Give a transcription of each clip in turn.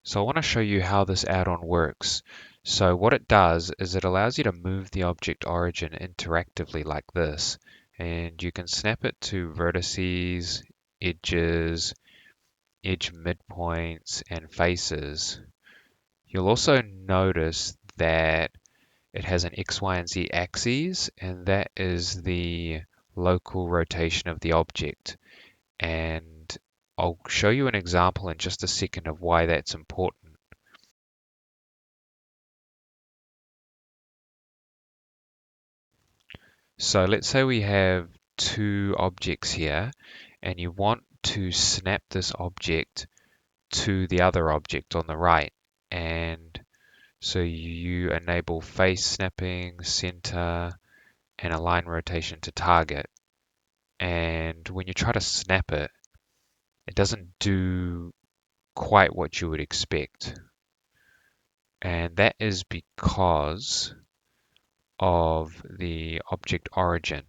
So I want to show you how this add-on works. So what it does is it allows you to move the object origin interactively like this, and you can snap it to vertices, edges, edge midpoints, and faces. You'll also notice that it has an X, Y, and Z axes, and that is the local rotation of the object. And I'll show you an example in just a second of why that's important. So let's say we have two objects here, and you want to snap this object to the other object on the right. And so you enable face snapping, center, and align rotation to target. And when you try to snap it, it doesn't do quite what you would expect. And that is because of the object origin.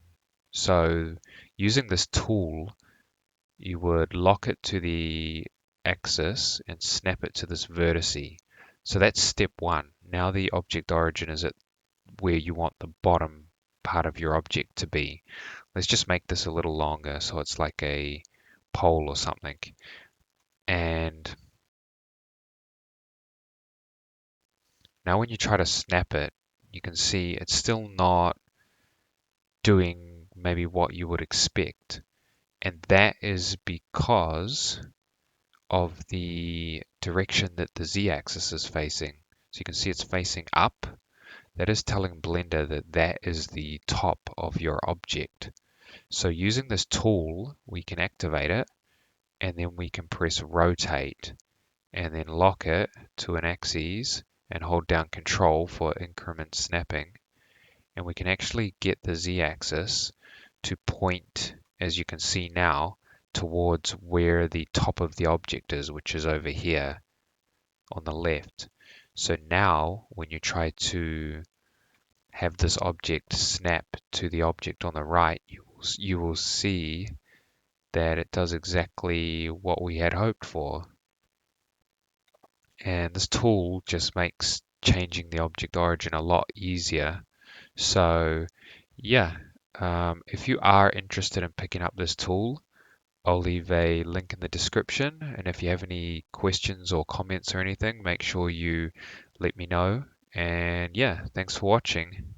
So using this tool, you would lock it to the axis and snap it to this vertice. So that's step one. Now the object origin is at where you want the bottom part of your object to be. Let's just make this a little longer so it's like a pole or something. And now when you try to snap it, you can see it's still not doing maybe what you would expect. And that is because of the direction that the z-axis is facing. So you can see it's facing up. That is telling Blender that that is the top of your object. So using this tool, we can activate it, and then we can press rotate, and then lock it to an axis, and hold down Control for increment snapping. And we can actually get the z-axis to point, as you can see now, towards where the top of the object is, which is over here on the left. So now when you try to have this object snap to the object on the right, you will see that it does exactly what we had hoped for. And this tool just makes changing the object origin a lot easier. So yeah, if you are interested in picking up this tool, I'll leave a link in the description. And if you have any questions or comments or anything, make sure you let me know. And yeah, thanks for watching.